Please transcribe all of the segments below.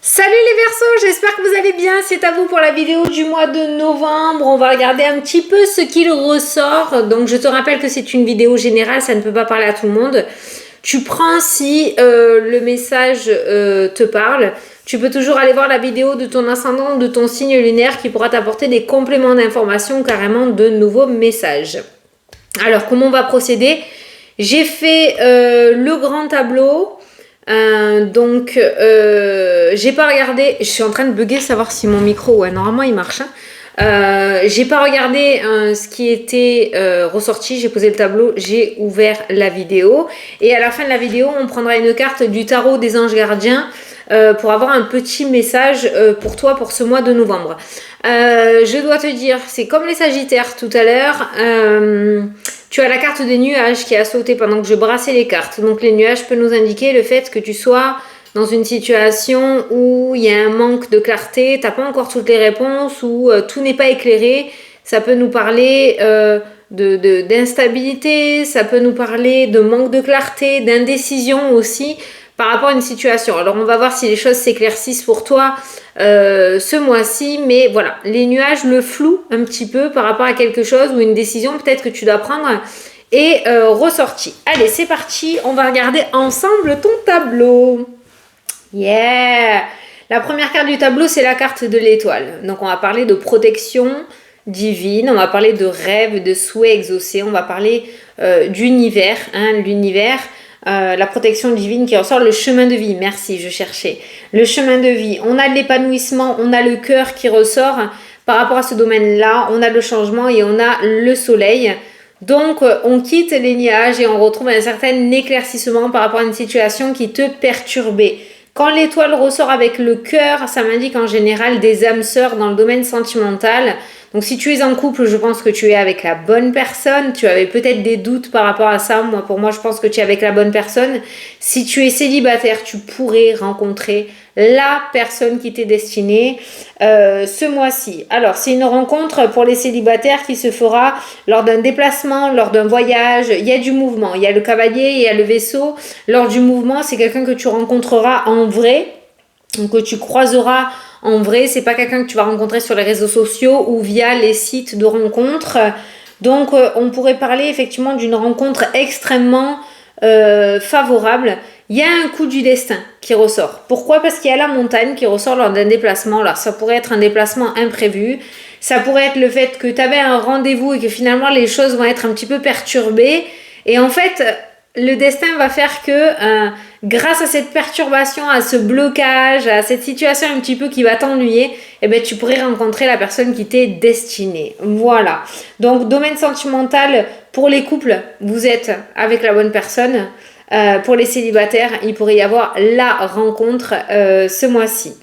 Salut les Verseaux, j'espère que vous allez bien. C'est à vous pour la vidéo du mois de novembre. On va regarder un petit peu ce qu'il ressort. Donc je te rappelle que c'est une vidéo générale, ça ne peut pas parler à tout le monde. Tu prends si le message te parle. Tu peux toujours aller voir la vidéo de ton ascendant, de ton signe lunaire qui pourra t'apporter des compléments d'informations, carrément de nouveaux messages. Alors comment on va procéder? J'ai fait le grand tableau. J'ai pas regardé, je suis en train de bugger savoir si mon micro, ouais, normalement il marche. J'ai pas regardé ce qui était ressorti, j'ai posé le tableau, j'ai ouvert la vidéo et à la fin de la vidéo on prendra une carte du tarot des anges gardiens pour avoir un petit message pour toi pour ce mois de novembre. Je dois te dire, c'est comme les sagittaires tout à l'heure. Tu as la carte des nuages qui a sauté pendant que je brassais les cartes. Donc les nuages peuvent nous indiquer le fait que tu sois dans une situation où il y a un manque de clarté, tu n'as pas encore toutes les réponses, où tout n'est pas éclairé. Ça peut nous parler d'instabilité, ça peut nous parler de manque de clarté, d'indécision aussi par rapport à une situation. Alors on va voir si les choses s'éclaircissent pour toi ce mois-ci, mais voilà, les nuages le flouent un petit peu par rapport à quelque chose ou une décision peut-être que tu dois prendre est ressortie. Allez, c'est parti, on va regarder ensemble ton tableau. Yeah! La première carte du tableau, c'est la carte de l'étoile. Donc on va parler de protection divine, on va parler de rêves, de souhaits exaucés, on va parler d'univers, l'univers. La protection divine qui ressort, le chemin de vie, merci, je cherchais. Le chemin de vie, on a de l'épanouissement, on a le cœur qui ressort par rapport à ce domaine-là, on a le changement et on a le soleil. Donc, on quitte les nuages et on retrouve un certain éclaircissement par rapport à une situation qui te perturbait. Quand l'étoile ressort avec le cœur, ça m'indique en général des âmes sœurs dans le domaine sentimental. Donc si tu es en couple, je pense que tu es avec la bonne personne. Tu avais peut-être des doutes par rapport à ça. Pour moi, je pense que tu es avec la bonne personne. Si tu es célibataire, tu pourrais rencontrer la personne qui t'est destinée ce mois-ci. Alors, c'est une rencontre pour les célibataires qui se fera lors d'un déplacement, lors d'un voyage. Il y a du mouvement. Il y a le cavalier, il y a le vaisseau. Lors du mouvement, c'est quelqu'un que tu rencontreras en vrai, que tu croiseras en vrai. C'est pas quelqu'un que tu vas rencontrer sur les réseaux sociaux ou via les sites de rencontres. Donc, on pourrait parler effectivement d'une rencontre extrêmement favorable. Il y a un coup du destin qui ressort. Pourquoi? Parce qu'il y a la montagne qui ressort lors d'un déplacement. Alors, ça pourrait être un déplacement imprévu. Ça pourrait être le fait que tu avais un rendez-vous et que finalement, les choses vont être un petit peu perturbées. Et en fait, le destin va faire que grâce à cette perturbation, à ce blocage, à cette situation un petit peu qui va t'ennuyer, eh ben, tu pourrais rencontrer la personne qui t'est destinée. Voilà. Donc, domaine sentimental, pour les couples, vous êtes avec la bonne personne. Pour les célibataires, il pourrait y avoir la rencontre ce mois-ci.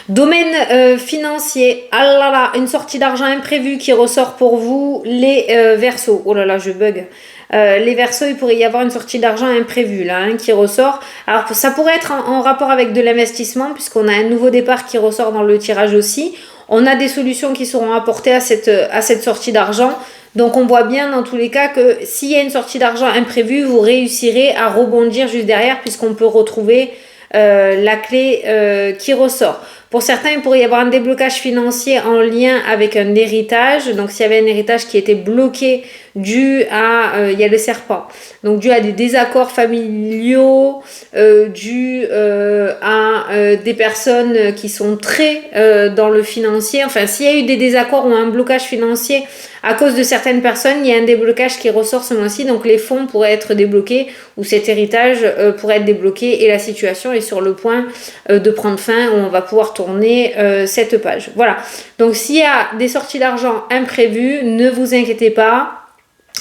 Domaine financier, ah là là, une sortie d'argent imprévue qui ressort pour vous, les Verseaux. Oh là là, je bug. Les Verseaux, il pourrait y avoir une sortie d'argent imprévue là, qui ressort. Alors ça pourrait être en rapport avec de l'investissement puisqu'on a un nouveau départ qui ressort dans le tirage aussi. On a des solutions qui seront apportées à cette sortie d'argent. Donc on voit bien dans tous les cas que s'il y a une sortie d'argent imprévue, vous réussirez à rebondir juste derrière puisqu'on peut retrouver la clé qui ressort. Pour certains, il pourrait y avoir un déblocage financier en lien avec un héritage. Donc, s'il y avait un héritage qui était bloqué dû à... il y a le serpent. Donc, dû à des désaccords familiaux, dû à des personnes qui sont très dans le financier. Enfin, s'il y a eu des désaccords ou un blocage financier à cause de certaines personnes, il y a un déblocage qui ressort ce mois-ci. Donc, les fonds pourraient être débloqués ou cet héritage pourrait être débloqué et la situation est sur le point de prendre fin où on va pouvoir tourner cette page. Voilà. Donc, s'il y a des sorties d'argent imprévues, ne vous inquiétez pas.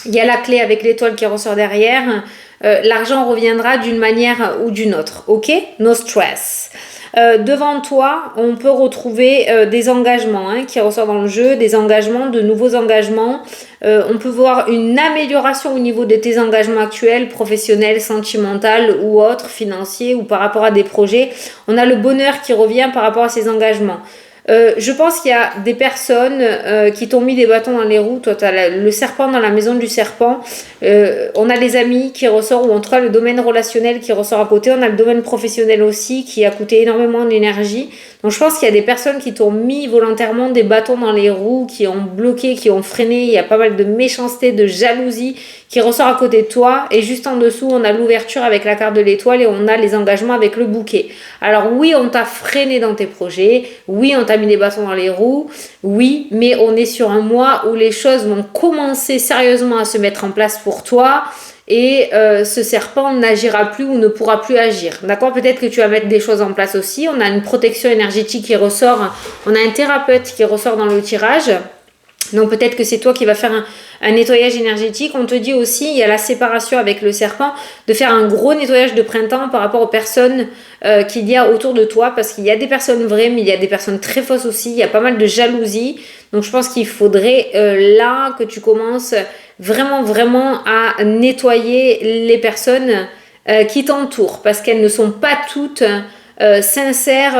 Il y a la clé avec l'étoile qui ressort derrière. L'argent reviendra d'une manière ou d'une autre. Ok? No stress. Devant toi, on peut retrouver des engagements qui ressortent dans le jeu, des engagements, de nouveaux engagements. On peut voir une amélioration au niveau de tes engagements actuels, professionnels, sentimentaux ou autres, financiers ou par rapport à des projets. On a le bonheur qui revient par rapport à ces engagements. Je pense qu'il y a des personnes qui t'ont mis des bâtons dans les roues. Toi, tu as le serpent dans la maison du serpent. On a les amis qui ressortent, ou en tout cas le domaine relationnel qui ressort à côté. On a le domaine professionnel aussi qui a coûté énormément d'énergie. Donc je pense qu'il y a des personnes qui t'ont mis volontairement des bâtons dans les roues, qui ont bloqué, qui ont freiné. Il y a pas mal de méchanceté, de jalousie qui ressort à côté de toi. Et juste en dessous, on a l'ouverture avec la carte de l'étoile et on a les engagements avec le bouquet. Alors oui, on t'a freiné dans tes projets. Oui, on t'a mis des bâtons dans les roues. Oui, mais on est sur un mois où les choses vont commencer sérieusement à se mettre en place pour toi. Et ce serpent n'agira plus ou ne pourra plus agir. D'accord? Peut-être que tu vas mettre des choses en place aussi. On a une protection énergétique qui ressort. On a un thérapeute qui ressort dans le tirage. Donc peut-être que c'est toi qui vas faire un nettoyage énergétique. On te dit aussi, il y a la séparation avec le serpent, de faire un gros nettoyage de printemps par rapport aux personnes qu'il y a autour de toi, parce qu'il y a des personnes vraies, mais il y a des personnes très fausses aussi. Il y a pas mal de jalousie. Donc je pense qu'il faudrait là que tu commences vraiment à nettoyer les personnes qui t'entourent, parce qu'elles ne sont pas toutes sincère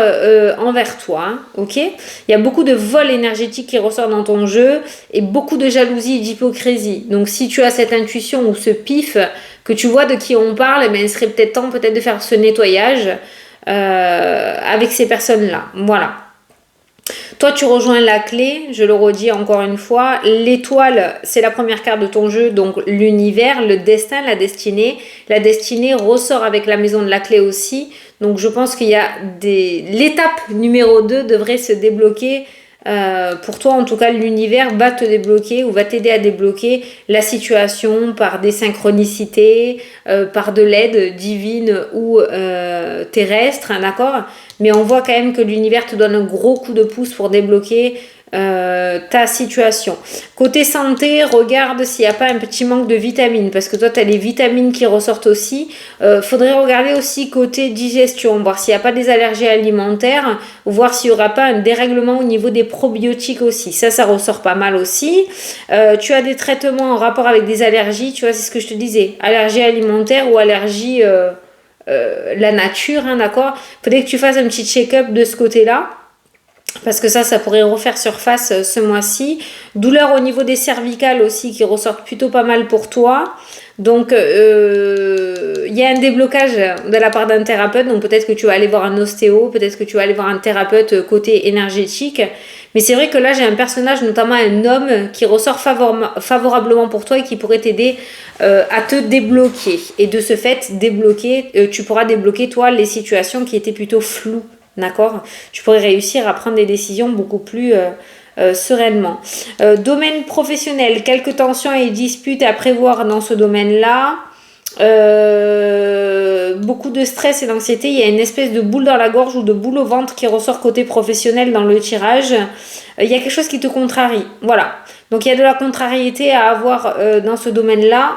envers toi, hein, ok? Il y a beaucoup de vol énergétique qui ressort dans ton jeu et beaucoup de jalousie et d'hypocrisie. Donc si tu as cette intuition ou ce pif que tu vois de qui on parle, eh bien, il serait peut-être temps de faire ce nettoyage avec ces personnes-là. Voilà. Toi, tu rejoins la clé, je le redis encore une fois. L'étoile, c'est la première carte de ton jeu, donc l'univers, le destin, la destinée. La destinée ressort avec la maison de la clé aussi. Donc, je pense qu'il y a l'étape numéro 2 devrait se débloquer. Pour toi, en tout cas, l'univers va te débloquer ou va t'aider à débloquer la situation par des synchronicités, par de l'aide divine ou terrestre, hein, d'accord? Mais on voit quand même que l'univers te donne un gros coup de pouce pour débloquer ta situation. Côté santé, regarde s'il n'y a pas un petit manque de vitamines, parce que toi, tu as les vitamines qui ressortent aussi. Faudrait regarder aussi côté digestion, voir s'il n'y a pas des allergies alimentaires, ou voir s'il n'y aura pas un dérèglement au niveau des probiotiques aussi. Ça ressort pas mal aussi. Tu as des traitements en rapport avec des allergies, tu vois, c'est ce que je te disais. Allergie alimentaire ou allergie la nature, hein, d'accord? Faudrait que tu fasses un petit check-up de ce côté-là. Parce que ça pourrait refaire surface ce mois-ci. Douleur au niveau des cervicales aussi qui ressortent plutôt pas mal pour toi. Donc, il y a un déblocage de la part d'un thérapeute. Donc, peut-être que tu vas aller voir un ostéo, peut-être que tu vas aller voir un thérapeute côté énergétique. Mais c'est vrai que là, j'ai un personnage, notamment un homme, qui ressort favorablement pour toi et qui pourrait t'aider à te débloquer. Et de ce fait, tu pourras débloquer, toi, les situations qui étaient plutôt floues. D'accord? Tu pourrais réussir à prendre des décisions beaucoup plus sereinement. Domaine professionnel, quelques tensions et disputes à prévoir dans ce domaine-là. Beaucoup de stress et d'anxiété. Il y a une espèce de boule dans la gorge ou de boule au ventre qui ressort côté professionnel dans le tirage. Il y a quelque chose qui te contrarie. Voilà. Donc il y a de la contrariété à avoir dans ce domaine-là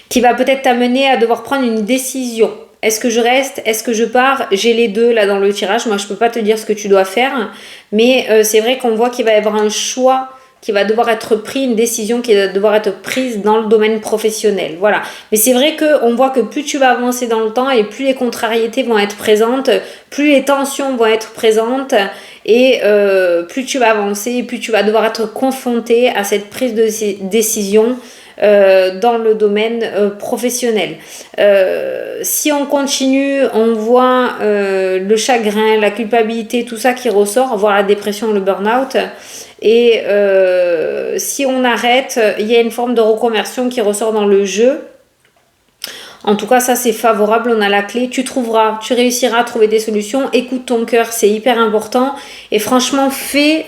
qui va peut-être t'amener à devoir prendre une décision. Est-ce que je reste? Est-ce que je pars? J'ai les deux là dans le tirage. Moi, je peux pas te dire ce que tu dois faire. Mais c'est vrai qu'on voit qu'il va y avoir un choix qui va devoir être pris, une décision qui va devoir être prise dans le domaine professionnel. Voilà. Mais c'est vrai qu'on voit que plus tu vas avancer dans le temps et plus les contrariétés vont être présentes, plus les tensions vont être présentes et plus tu vas avancer, plus tu vas devoir être confronté à cette prise de décision dans le domaine professionnel. Si on continue, on voit le chagrin, la culpabilité, tout ça qui ressort, voire la dépression, le burn-out. Et si on arrête, il y a une forme de reconversion qui ressort dans le jeu. En tout cas, ça c'est favorable, on a la clé, tu réussiras à trouver des solutions, écoute ton cœur, c'est hyper important et franchement fais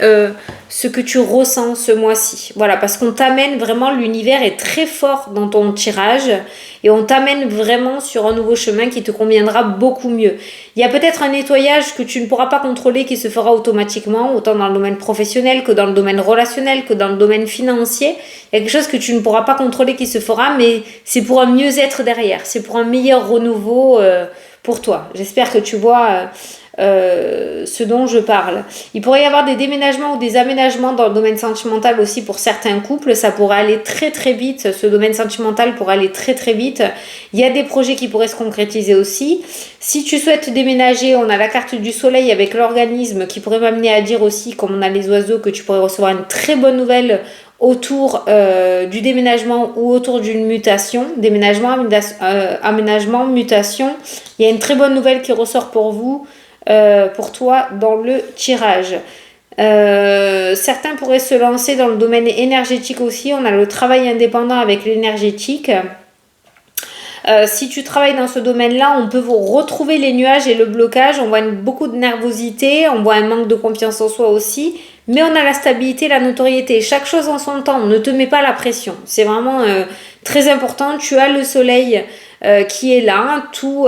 ce que tu ressens ce mois-ci. Voilà, parce qu'on t'amène vraiment, l'univers est très fort dans ton tirage et on t'amène vraiment sur un nouveau chemin qui te conviendra beaucoup mieux. Il y a peut-être un nettoyage que tu ne pourras pas contrôler qui se fera automatiquement, autant dans le domaine professionnel que dans le domaine relationnel, que dans le domaine financier. Il y a quelque chose que tu ne pourras pas contrôler qui se fera, mais c'est pour un mieux-être derrière. C'est pour un meilleur renouveau pour toi. J'espère que tu vois ce dont je parle. Il pourrait y avoir des déménagements ou des aménagements dans le domaine sentimental aussi pour certains couples. Ça pourrait aller très très vite. Ce domaine sentimental pourrait aller très très vite. Il y a des projets qui pourraient se concrétiser aussi. Si tu souhaites déménager, on a la carte du soleil avec l'organisme qui pourrait m'amener à dire aussi, comme on a les oiseaux, que tu pourrais recevoir une très bonne nouvelle autour du déménagement ou autour d'une mutation. Déménagement, aménagement, mutation. Il y a une très bonne nouvelle qui ressort pour vous. Pour toi dans le tirage. Certains pourraient se lancer dans le domaine énergétique aussi. On a le travail indépendant avec l'énergétique. Si tu travailles dans ce domaine-là, on peut vous retrouver les nuages et le blocage. On voit beaucoup de nervosité, on voit un manque de confiance en soi aussi. Mais on a la stabilité, la notoriété. Chaque chose en son temps. Ne te mets pas la pression. C'est vraiment très important. Tu as le soleil qui est là. Tout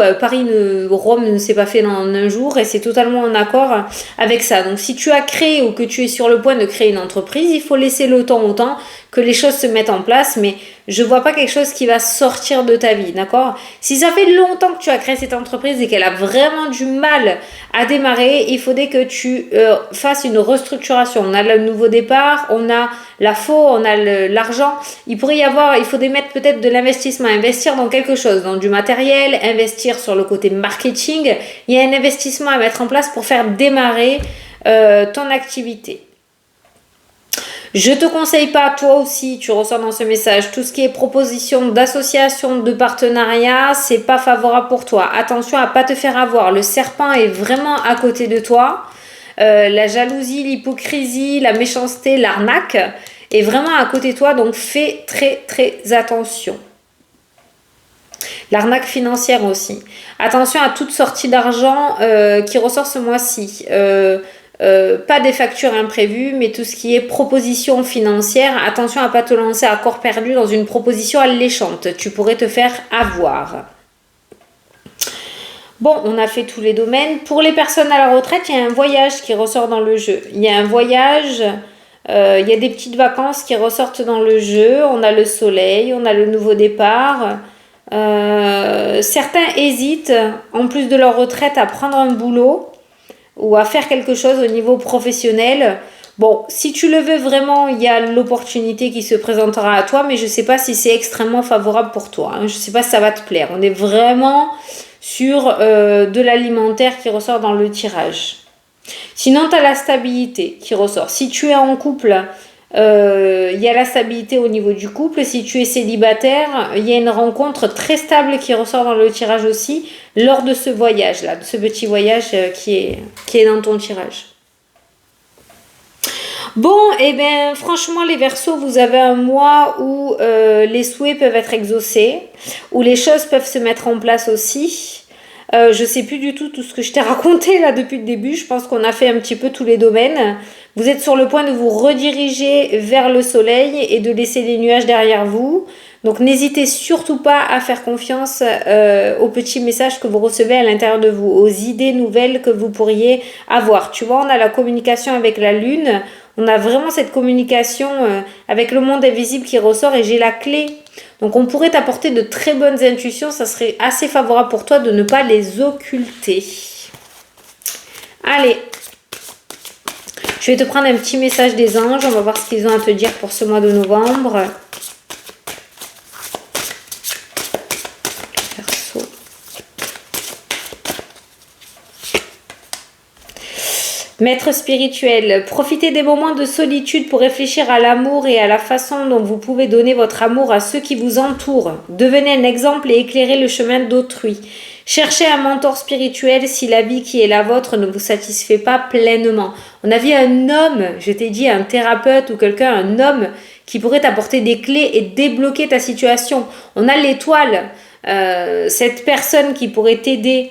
Rome ne s'est pas fait en un jour et c'est totalement en accord avec ça. Donc si tu as créé ou que tu es sur le point de créer une entreprise, il faut laisser le temps au temps que les choses se mettent en place, mais je vois pas quelque chose qui va sortir de ta vie, d'accord? Si ça fait longtemps que tu as créé cette entreprise et qu'elle a vraiment du mal à démarrer, il faudrait que tu fasses une restructuration. On a le nouveau départ, on a la faux, on a l'argent. Il faudrait mettre peut-être de l'investissement, investir dans quelque chose, dans du matériel, investir sur le côté marketing. Il y a un investissement à mettre en place pour faire démarrer ton activité. Je te conseille pas, toi aussi, tu ressens dans ce message, tout ce qui est proposition d'association, de partenariat, c'est pas favorable pour toi. Attention à pas te faire avoir. Le serpent est vraiment à côté de toi. La jalousie, l'hypocrisie, la méchanceté, l'arnaque est vraiment à côté de toi. Donc fais très très attention. L'arnaque financière aussi. Attention à toute sortie d'argent qui ressort ce mois-ci. Pas des factures imprévues, mais tout ce qui est proposition financière. Attention à pas te lancer à corps perdu dans une proposition alléchante. Tu pourrais te faire avoir. Bon, on a fait tous les domaines. Pour les personnes à la retraite, il y a un voyage qui ressort dans le jeu. Il y a un voyage, il y a des petites vacances qui ressortent dans le jeu. On a le soleil, on a le nouveau départ. Certains hésitent, en plus de leur retraite, à prendre un boulot ou à faire quelque chose au niveau professionnel. Bon, si tu le veux vraiment, il y a l'opportunité qui se présentera à toi, mais je ne sais pas si c'est extrêmement favorable pour toi. Je ne sais pas si ça va te plaire. On est vraiment sur de l'alimentaire qui ressort dans le tirage. Sinon, tu as la stabilité qui ressort. Si tu es en couple, il y a la stabilité au niveau du couple. Si tu es célibataire, il y a une rencontre très stable qui ressort dans le tirage aussi lors de ce voyage-là, de ce petit voyage qui est dans ton tirage. Bon, et bien franchement les Verseaux, vous avez un mois où les souhaits peuvent être exaucés, où les choses peuvent se mettre en place aussi. Je sais plus du tout ce que je t'ai raconté là depuis le début. Je pense qu'on a fait un petit peu tous les domaines. Vous êtes sur le point de vous rediriger vers le soleil et de laisser les nuages derrière vous. Donc n'hésitez surtout pas à faire confiance aux petits messages que vous recevez à l'intérieur de vous, aux idées nouvelles que vous pourriez avoir. Tu vois, on a la communication avec la lune. On a vraiment cette communication avec le monde invisible qui ressort et j'ai la clé. Donc on pourrait t'apporter de très bonnes intuitions. Ça serait assez favorable pour toi de ne pas les occulter. Allez. Je vais te prendre un petit message des anges. On va voir ce qu'ils ont à te dire pour ce mois de novembre. Verseau. Maître spirituel, profitez des moments de solitude pour réfléchir à l'amour et à la façon dont vous pouvez donner votre amour à ceux qui vous entourent. Devenez un exemple et éclairez le chemin d'autrui. Cherchez un mentor spirituel si la vie qui est la vôtre ne vous satisfait pas pleinement. On a vu un homme, je t'ai dit un thérapeute ou quelqu'un, un homme qui pourrait t'apporter des clés et débloquer ta situation. On a l'étoile, cette personne qui pourrait t'aider.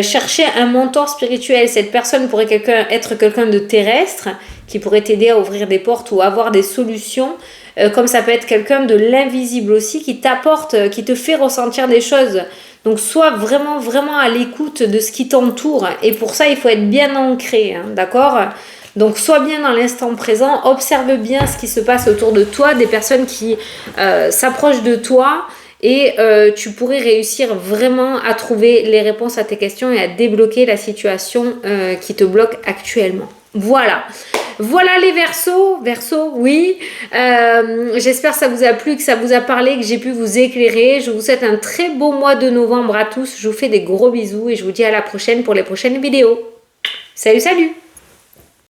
Chercher un mentor spirituel, cette personne pourrait être quelqu'un de terrestre qui pourrait t'aider à ouvrir des portes ou avoir des solutions, comme ça peut être quelqu'un de l'invisible aussi qui t'apporte, qui te fait ressentir des choses. Donc sois vraiment vraiment à l'écoute de ce qui t'entoure et pour ça il faut être bien ancré, d'accord ? Donc sois bien dans l'instant présent, observe bien ce qui se passe autour de toi, des personnes qui s'approchent de toi et tu pourrais réussir vraiment à trouver les réponses à tes questions et à débloquer la situation qui te bloque actuellement. Voilà. Voilà les Verseaux, oui. J'espère que ça vous a plu, que ça vous a parlé, que j'ai pu vous éclairer. Je vous souhaite un très beau mois de novembre à tous. Je vous fais des gros bisous et je vous dis à la prochaine pour les prochaines vidéos. Salut, salut!